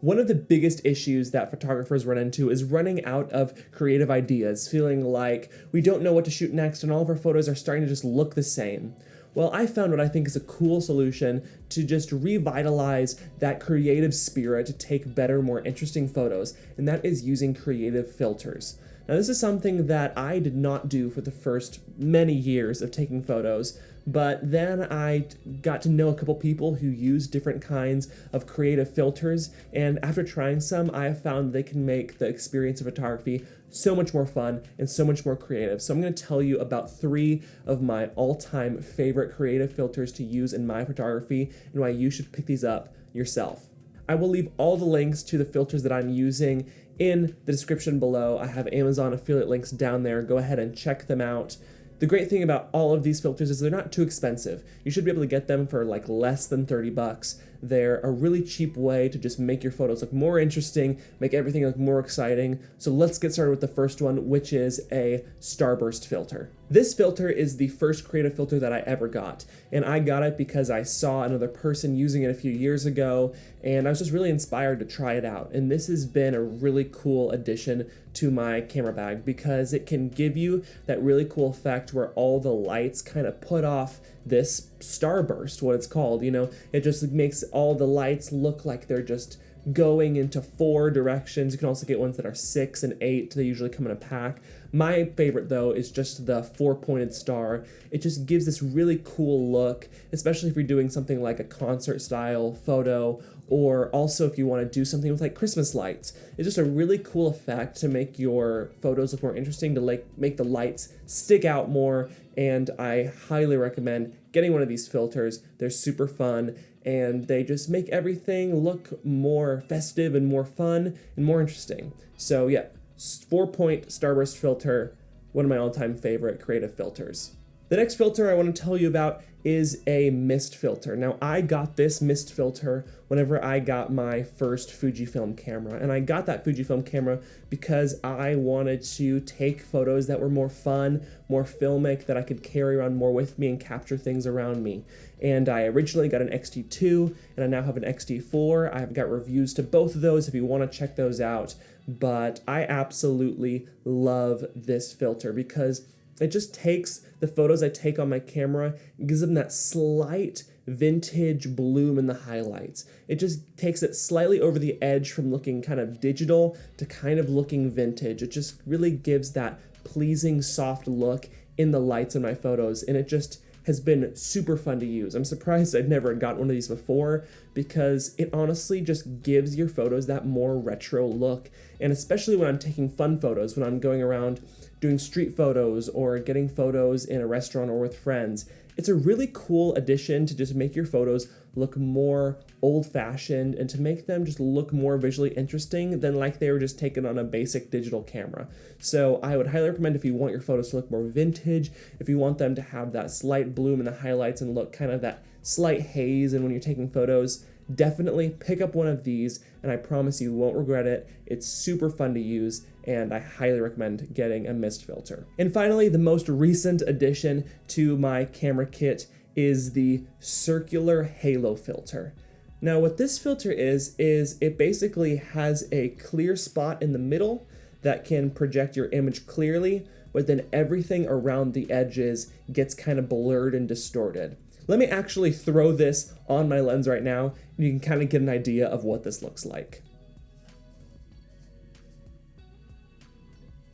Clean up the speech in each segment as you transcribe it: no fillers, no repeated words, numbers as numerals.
One of the biggest issues that photographers run into is running out of creative ideas, feeling like we don't know what to shoot next and all of our photos are starting to just look the same. Well, I found what I think is a cool solution to just revitalize that creative spirit to take better, more interesting photos, and that is using creative filters. Now, this is something that I did not do for the first many years of taking photos, but then I got to know a couple people who use different kinds of creative filters, and after trying some, I have found they can make the experience of photography so much more fun and so much more creative. So I'm going to tell you about 3 of my all-time favorite creative filters to use in my photography and why you should pick these up yourself. I will leave all the links to the filters that I'm using in the description below. I have Amazon affiliate links down there. Go ahead and check them out. The great thing about all of these filters is they're not too expensive. You should be able to get them for like less than 30 bucks. They're a really cheap way to just make your photos look more interesting, make everything look more exciting. So let's get started with the first one, which is a Starburst filter. This filter is the first creative filter that I ever got, and I got it because I saw another person using it a few years ago, and I was just really inspired to try it out. And this has been a really cool addition to my camera bag because it can give you that really cool effect where all the lights kind of put off this starburst, what it's called. You know, it just makes all the lights look like they're just going into 4 directions. You can also get ones that are 6 and 8. They usually come in a pack. My favorite though is just the 4-pointed star. It just gives this really cool look, especially if you're doing something like a concert style photo, or also if you want to do something with like Christmas lights. It's just a really cool effect to make your photos look more interesting, to like make the lights stick out more, and I highly recommend getting one of these filters. They're super fun, and they just make everything look more festive and more fun and more interesting. So yeah, 4-point Starburst filter, one of my all-time favorite creative filters. The next filter I want to tell you about is a mist filter. Now, I got this mist filter whenever I got my first Fujifilm camera, and I got that Fujifilm camera because I wanted to take photos that were more fun, more filmic, that I could carry around more with me and capture things around me. And I originally got an X-T2, and I now have an X-T4. I've got reviews to both of those if you want to check those out, but I absolutely love this filter because it just takes the photos I take on my camera and gives them that slight vintage bloom in the highlights. It just takes it slightly over the edge from looking kind of digital to kind of looking vintage. It just really gives that pleasing, soft look in the lights in my photos, and it just has been super fun to use. I'm surprised I've never got one of these before because it honestly just gives your photos that more retro look. And especially when I'm taking fun photos, when I'm going around doing street photos or getting photos in a restaurant or with friends, it's a really cool addition to just make your photos look more old-fashioned and to make them just look more visually interesting than like they were just taken on a basic digital camera. So I would highly recommend, if you want your photos to look more vintage, if you want them to have that slight bloom in the highlights and look kind of that slight haze, and when you're taking photos, definitely pick up one of these, and I promise you won't regret it. It's super fun to use, and I highly recommend getting a mist filter. And finally, the most recent addition to my camera kit is the circular halo filter. Now, what this filter is it basically has a clear spot in the middle that can project your image clearly, but then everything around the edges gets kind of blurred and distorted. Let me actually throw this on my lens right now, and you can kind of get an idea of what this looks like.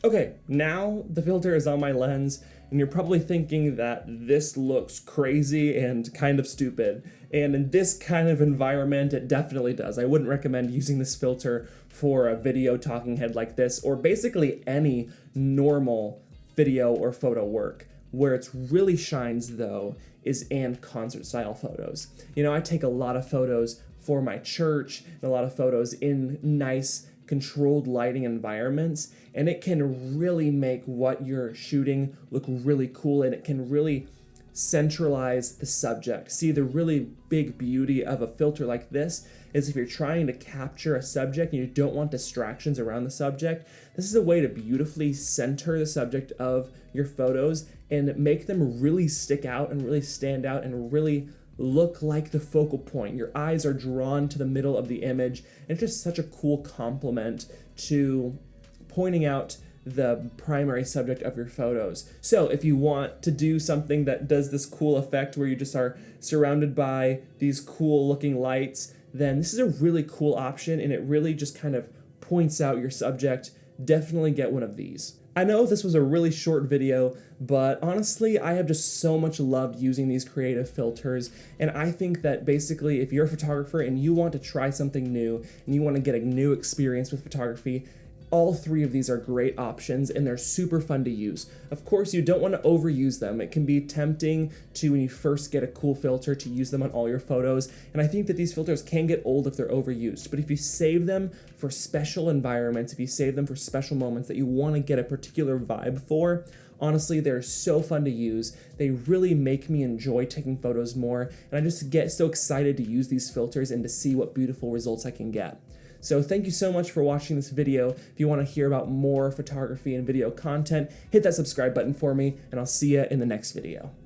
Okay, now the filter is on my lens, and you're probably thinking that this looks crazy and kind of stupid. And in this kind of environment, it definitely does. I wouldn't recommend using this filter for a video talking head like this, or basically any normal video or photo work. Where it really shines, though, is in concert style photos. You know, I take a lot of photos for my church and a lot of photos in nice controlled lighting environments, and it can really make what you're shooting look really cool, and it can really centralize the subject. See, the really big beauty of a filter like this is if you're trying to capture a subject and you don't want distractions around the subject, this is a way to beautifully center the subject of your photos and make them really stick out and really stand out and really look like the focal point. Your eyes are drawn to the middle of the image, and it's just such a cool complement to pointing out the primary subject of your photos. So if you want to do something that does this cool effect where you just are surrounded by these cool looking lights, then this is a really cool option, and it really just kind of points out your subject. Definitely get one of these. I know this was a really short video, but honestly, I have just so much loved using these creative filters, and I think that basically if you're a photographer and you want to try something new and you want to get a new experience with photography, all three of these are great options, and they're super fun to use. Of course, you don't want to overuse them. It can be tempting to, when you first get a cool filter, to use them on all your photos, and I think that these filters can get old if they're overused. But if you save them for special environments, if you save them for special moments that you want to get a particular vibe for, honestly, they're so fun to use. They really make me enjoy taking photos more, and I just get so excited to use these filters and to see what beautiful results I can get. So thank you so much for watching this video. If you want to hear about more photography and video content, hit that subscribe button for me, and I'll see you in the next video.